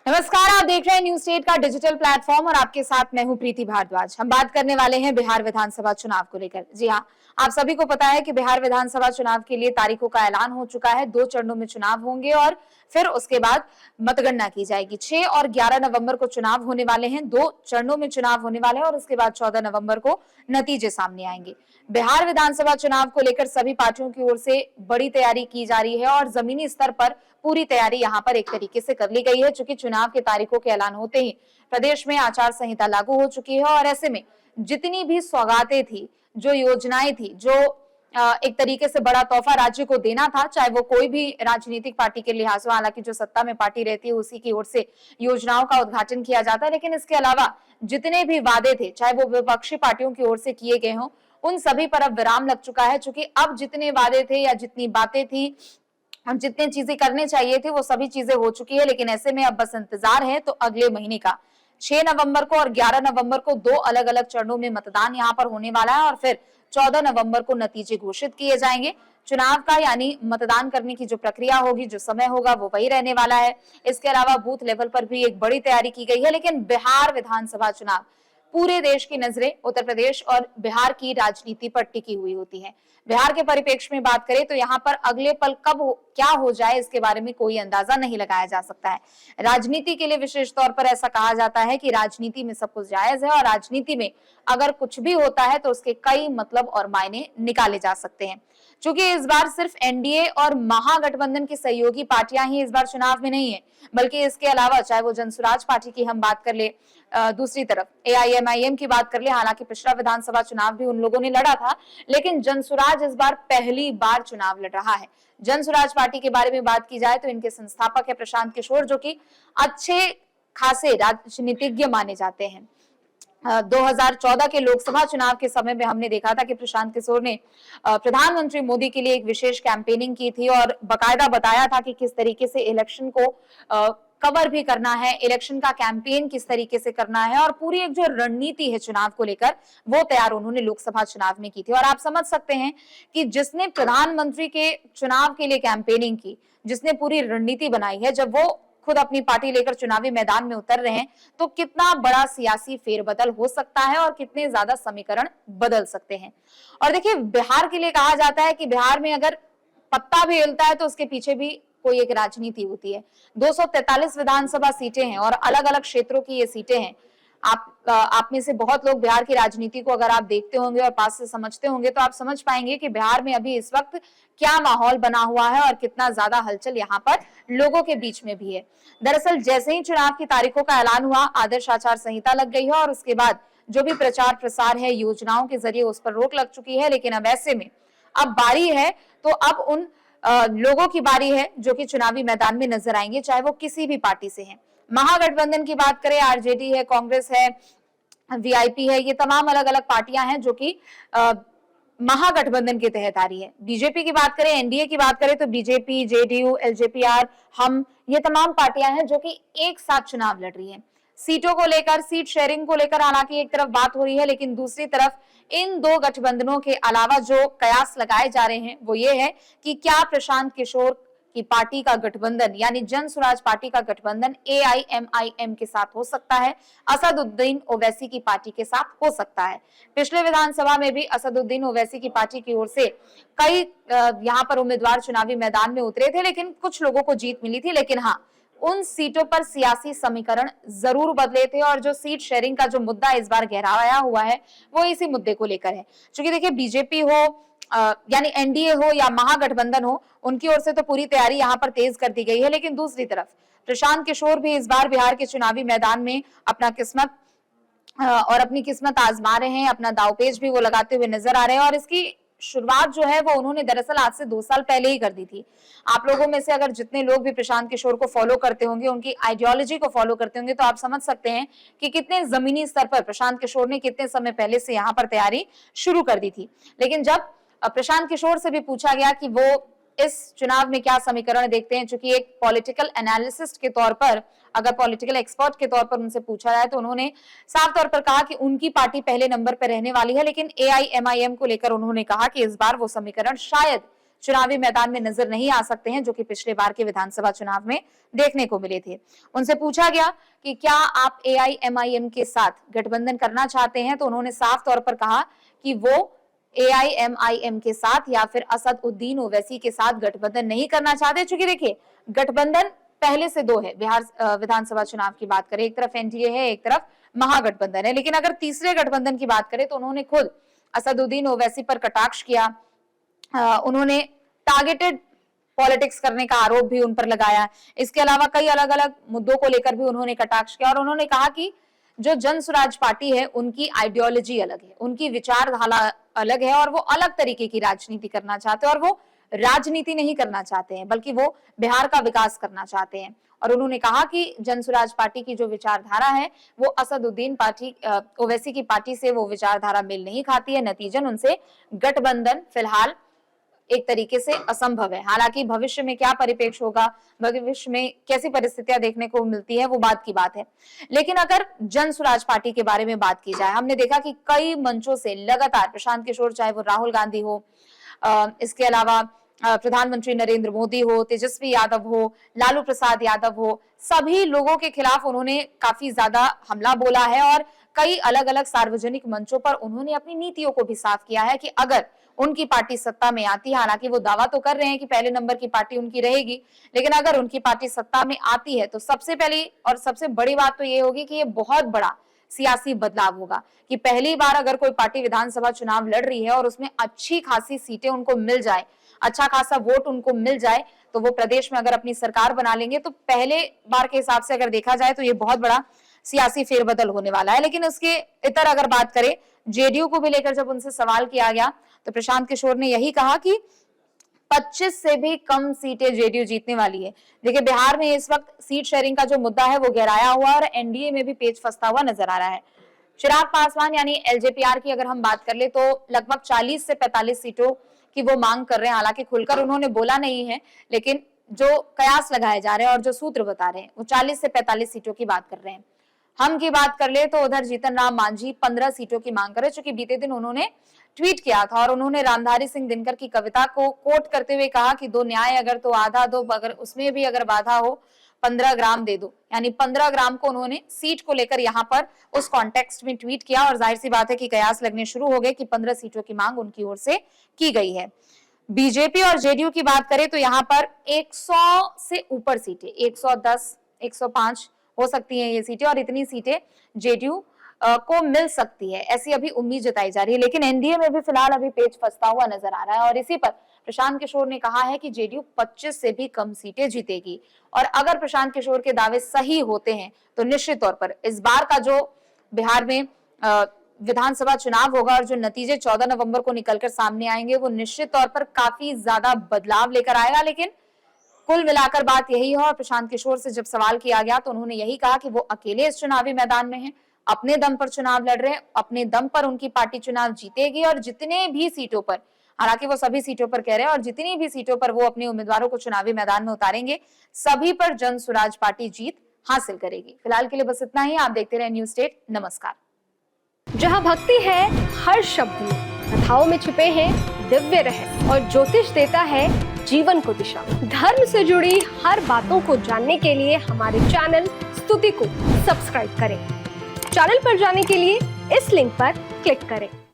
नमस्कार, आप देख रहे हैं न्यूज स्टेट का डिजिटल प्लेटफॉर्म और आपके साथ मैं हूं प्रीति भारद्वाज। हम बात करने वाले हैं बिहार विधानसभा चुनाव को लेकर। जी हां, आप सभी को पता है कि बिहार विधानसभा चुनाव के लिए तारीखों का ऐलान हो चुका है। 2 चरणों में चुनाव होंगे और फिर उसके बाद मतगणना की जाएगी। 6 और 11 नवंबर को चुनाव होने वाले हैं। 2 चरणों में चुनाव होने वाले हैं और उसके बाद 14 नवंबर को नतीजे सामने आएंगे। बिहार विधानसभा चुनाव को लेकर सभी पार्टियों की ओर से बड़ी तैयारी की जा रही है और जमीनी स्तर पर पूरी तैयारी यहां पर एक तरीके से कर ली गई है। चूंकि चुनाव के तारीखों के ऐलान होते ही प्रदेश में आचार संहिता लागू हो चुकी है और ऐसे में जितनी भी सौगातें थी, जो योजनाएं थी, जो एक तरीके से बड़ा तोहफा राज्य को देना था, चाहे वो कोई भी राजनीतिक पार्टी के लिहाज हो, हालांकि जो सत्ता में पार्टी रहती है उसी की ओर से योजनाओं का उद्घाटन किया जाता है, लेकिन इसके अलावा जितने भी वादे थे, चाहे वो विपक्षी पार्टियों की ओर से किए गए हों, उन सभी पर अब विराम लग चुका है। चूंकि अब जितने वादे थे या जितनी बातें थी, हम जितने चीजें करने चाहिए थे वो सभी चीजें हो चुकी है। लेकिन ऐसे में अब बस इंतजार है तो अगले महीने का 6 नवंबर को और 11 नवंबर को 2 अलग अलग चरणों में मतदान यहाँ पर होने वाला है और फिर 14 नवंबर को नतीजे घोषित किए जाएंगे। चुनाव का यानी मतदान करने की जो प्रक्रिया होगी, जो समय होगा, वो वही रहने वाला है। इसके अलावा बूथ लेवल पर भी एक बड़ी तैयारी की गई है। लेकिन बिहार विधानसभा चुनाव, पूरे देश की नजरें उत्तर प्रदेश और बिहार की राजनीति पर टिकी हुई होती हैं। बिहार के परिप्रेक्ष्य में बात करें तो यहाँ पर अगले पल क्या हो जाए, इसके बारे में कोई अंदाजा नहीं लगाया जा सकता है। राजनीति के लिए विशेष तौर पर ऐसा कहा जाता है कि राजनीति में सब कुछ जायज है और राजनीति में अगर कुछ भी होता है तो उसके कई मतलब और मायने निकाले जा सकते हैं। चूंकि इस बार सिर्फ एनडीए और महागठबंधन की सहयोगी पार्टियां ही इस बार चुनाव में नहीं है, बल्कि इसके अलावा चाहे वो जनसुराज पार्टी की हम बात कर ले, दूसरी तरफ एआईएमआईएम की बात कर ले, हालांकि पिछला विधानसभा चुनाव भी उन लोगों ने लड़ा था, लेकिन जनसुराज इस बार पहली बार चुनाव लड़ रहा है। जनसुराज पार्टी के बारे में बात की जाए तो इनके संस्थापक है प्रशांत किशोर, जो कि अच्छे खासे राजनीतिज्ञ माने जाते हैं। 2014 के लोकसभा चुनाव के समय में हमने देखा था कि प्रशांत किशोर ने प्रधानमंत्री मोदी के लिए एक विशेष कैंपेनिंग की थी और बकायदा बताया था कि किस तरीके से इलेक्शन को कवर भी करना है, इलेक्शन का कैंपेन किस तरीके से करना है और पूरी एक जो रणनीति है चुनाव को लेकर, वो तैयार उन्होंने लोकसभा चुनाव में की थी। और आप समझ सकते हैं कि जिसने प्रधानमंत्री के चुनाव के लिए कैंपेनिंग की, जिसने पूरी रणनीति बनाई है, जब वो खुद अपनी पार्टी लेकर चुनावी मैदान में उतर रहे हैं तो कितना बड़ा सियासी फेरबदल हो सकता है और कितने ज्यादा समीकरण बदल सकते हैं। और देखिए, बिहार के लिए कहा जाता है कि बिहार में अगर पत्ता भी हिलता है तो उसके पीछे भी कोई एक राजनीति होती है। 243 विधानसभा सीटें हैं और अलग अलग क्षेत्रों की ये सीटें हैं। आप में से बहुत लोग बिहार की राजनीति को अगर आप देखते होंगे और पास से समझते होंगे तो आप समझ पाएंगे कि बिहार में अभी इस वक्त क्या माहौल बना हुआ है और कितना ज्यादा हलचल यहाँ पर लोगों के बीच में भी है। दरअसल जैसे ही चुनाव की तारीखों का ऐलान हुआ, आदर्श आचार संहिता लग गई है और उसके बाद जो भी प्रचार प्रसार है योजनाओं के जरिए उस पर रोक लग चुकी है। लेकिन अब ऐसे में अब बारी है तो अब उन लोगों की बारी है जो कि चुनावी मैदान में नजर आएंगे, चाहे वो किसी भी पार्टी से हैं। महागठबंधन की बात करें, आरजेडी है, कांग्रेस है, वीआईपी है, ये तमाम अलग अलग पार्टियां हैं जो कि महागठबंधन के तहत आ रही है। बीजेपी की बात करें, एनडीए की बात करें तो बीजेपी, जेडीयू, एलजेपीआर, हम, ये तमाम पार्टियां हैं जो कि एक साथ चुनाव लड़ रही हैं। सीटों को लेकर, सीट शेयरिंग को लेकर हालांकि एक तरफ बात हो रही है, लेकिन दूसरी तरफ इन 2 गठबंधनों के अलावा जो कयास लगाए जा रहे हैं वो ये है कि क्या प्रशांत किशोर की पार्टी का गठबंधन यानी जनसुराज पार्टी का गठबंधन एआईएमआईएम के साथ हो सकता है, असदुद्दीन ओवैसी की पार्टी के साथ हो सकता है। पिछले विधानसभा में भी असदुद्दीन ओवैसी की पार्टी की ओर से कई यहाँ पर उम्मीदवार चुनावी मैदान में उतरे थे, लेकिन कुछ लोगों को जीत मिली थी। लेकिन हाँ, उन सीटों पर सियासी समीकरण जरूर बदले थे और जो सीट शेयरिंग का जो मुद्दा इस बार गहराया हुआ है वो इसी मुद्दे को लेकर है। क्योंकि देखिए, बीजेपी हो यानी एनडीए हो या महागठबंधन हो, उनकी ओर से तो पूरी तैयारी यहाँ पर तेज कर दी गई है। लेकिन दूसरी तरफ प्रशांत किशोर भी इस बार बिहार के चुनावी मैदान में अपना किस्मत और अपनी किस्मत आजमा रहे हैं, अपना दावपेच भी वो लगाते हुए नजर आ रहे हैं। और इसकी शुरुआत जो है वो उन्होंने दरअसल आज से 2 साल पहले ही कर दी थी। आप लोगों में से अगर जितने लोग भी प्रशांत किशोर को फॉलो करते होंगे, उनकी आइडियोलॉजी को फॉलो करते होंगे, तो आप समझ सकते हैं कि कितने जमीनी स्तर पर प्रशांत किशोर ने कितने समय पहले से यहाँ पर तैयारी शुरू कर दी थी। लेकिन जब प्रशांत किशोर से भी पूछा गया कि वो इस चुनाव में क्या समीकरण देखते हैं, चूंकि एक पॉलिटिकल एनालिसिस्ट के तौर पर, अगर पॉलिटिकल एक्सपर्ट के तौर पर उनसे पूछा जाए तो उन्होंने साफ तौर पर कहा कि उनकी पार्टी पहले नंबर पर रहने वाली है। लेकिन एआईएमआईएम को लेकर उन्होंने कहा कि इस बार वो समीकरण शायद चुनावी मैदान में नजर नहीं आ सकते हैं, जो कि पिछले बार के विधानसभा चुनाव में देखने को मिले थे। उनसे पूछा गया कि क्या आप AIMIM के साथ गठबंधन करना चाहते हैं, तो उन्होंने साफ तौर पर कहा कि वो AIMIM के साथ या फिर असदुद्दीन ओवैसी के साथ गठबंधन नहीं करना चाहते। चूंकि देखिए, गठबंधन पहले से दो है। बिहार विधानसभा चुनाव की बात करें, एक तरफ NDA है, एक तरफ महागठबंधन है, लेकिन अगर तीसरे गठबंधन की बात करें तो उन्होंने खुद असदुद्दीन ओवैसी पर कटाक्ष किया। उन्होंने टारगेटेड पॉलिटिक्स करने का आरोप भी उन पर लगाया। इसके अलावा कई अलग अलग मुद्दों को लेकर भी उन्होंने कटाक्ष किया और उन्होंने कहा कि जो जन स्वराज पार्टी है उनकी आइडियोलॉजी अलग है, उनकी विचारधारा अलग है और वो अलग तरीके की राजनीति करना चाहते हैं और वो राजनीति नहीं करना चाहते हैं, बल्कि वो बिहार का विकास करना चाहते हैं। और उन्होंने कहा कि जन स्वराज पार्टी की जो विचारधारा है वो असदुद्दीन पार्टी ओवैसी की पार्टी से वो विचारधारा मेल नहीं खाती है। नतीजन उनसे गठबंधन फिलहाल एक तरीके से असंभव है। हालांकि भविष्य में क्या परिप्रेक्ष्य होगा, भविष्य में कैसी परिस्थितियां देखने को मिलती है, वो बात की बात है। लेकिन अगर जन स्वराज पार्टी के बारे में बात की जाए, हमने देखा कि कई मंचों से लगातार प्रशांत किशोर, चाहे वो राहुल गांधी हो, इसके अलावा प्रधानमंत्री नरेंद्र मोदी हो, तेजस्वी यादव हो, लालू प्रसाद यादव हो, सभी लोगों के खिलाफ उन्होंने काफी ज्यादा हमला बोला है और कई अलग अलग सार्वजनिक मंचों पर उन्होंने अपनी नीतियों को भी साफ किया है कि अगर उनकी पार्टी सत्ता में आती है, हालांकि वो दावा तो कर रहे हैं कि पहले नंबर की पार्टी उनकी रहेगी, लेकिन अगर उनकी पार्टी सत्ता में आती है तो सबसे पहली और सबसे बड़ी बात तो ये होगी कि ये बहुत बड़ा सियासी बदलाव होगा कि पहली बार अगर कोई पार्टी विधानसभा चुनाव लड़ रही है और उसमें अच्छी खासी सीटें उनको मिल जाए, अच्छा खासा वोट उनको मिल जाए, तो वो प्रदेश में अगर अपनी सरकार बना लेंगे तो पहले बार के हिसाब से अगर देखा जाए तो ये बहुत बड़ा सियासी फेरबदल होने वाला है। लेकिन उसके इतर अगर बात करें, JDU को भी लेकर जब उनसे सवाल किया गया तो प्रशांत किशोर ने यही कहा कि 25 से भी कम सीटें JDU जीतने वाली है। देखिए, बिहार में इस वक्त सीट शेयरिंग का जो मुद्दा है वो गहराया हुआ और NDA में भी पेच फंसता हुआ नजर आ रहा है। चिराग पासवान यानी LJPR की अगर हम बात कर ले तो लगभग 40 से 45 सीटों की वो मांग कर रहे हैं। हालांकि खुलकर उन्होंने बोला नहीं है, लेकिन जो कयास लगाए जा रहे हैं और जो सूत्र बता रहे हैं वो 40 से 45 सीटों की बात कर रहे हैं। हम की बात कर ले तो उधर जीतन राम मांझी 15 सीटों की मांग करे, चूंकि बीते दिन उन्होंने ट्वीट किया था और उन्होंने रामधारी सिंह दिनकर की कविता को कोट करते हुए कहा कि दो न्याय अगर तो आधा दो, अगर उसमें भी अगर बाधा हो 15 ग्राम दे दो। यानी 15 ग्राम को उन्होंने सीट को लेकर यहाँ पर उस कॉन्टेक्स्ट में ट्वीट किया और जाहिर सी बात है कि कयास लगने शुरू हो गए कि 15 सीटों की मांग उनकी ओर से की गई है। बीजेपी और JDU की बात करें तो यहाँ पर 100 से ऊपर सीटें, 110, 105 हो सकती हैं ये सीटें और इतनी सीटें JDU को मिल सकती है, ऐसी अभी उम्मीद जताई जा रही है। लेकिन NDA में भी फिलहाल अभी पेच फंसता हुआ नजर आ रहा है और इसी पर प्रशांत किशोर ने कहा है कि JDU 25 से भी कम सीटें जीतेगी। और अगर प्रशांत किशोर के दावे सही होते हैं तो निश्चित तौर पर इस बार का जो बिहार में विधानसभा चुनाव होगा और जो नतीजे 14 नवंबर को निकलकर सामने आएंगे वो निश्चित तौर पर काफी ज्यादा बदलाव लेकर आएगा। लेकिन कुल मिलाकर बात यही है और प्रशांत किशोर से जब सवाल किया गया तो उन्होंने यही कहा कि वो अकेले इस चुनावी मैदान में हैं, अपने दम पर चुनाव लड़ रहे हैं, अपने दम पर उनकी पार्टी चुनाव जीतेगी और जितने भी सीटों पर, हालांकि वो सभी सीटों पर कह रहे हैं, और जितनी भी सीटों पर वो अपने उम्मीदवारों को चुनावी मैदान में उतारेंगे सभी पर जन स्वराज पार्टी जीत हासिल करेगी। फिलहाल के लिए बस इतना ही। आप देखते रहे न्यूज स्टेट। नमस्कार। जहाँ भक्ति है हर शब्द में, कथाओं में छुपे हैं दिव्य रहस्य और ज्योतिष देता है जीवन को दिशा। धर्म से जुड़ी हर बातों को जानने के लिए हमारे चैनल स्तुति को सब्सक्राइब करें। चैनल पर जाने के लिए इस लिंक पर क्लिक करें।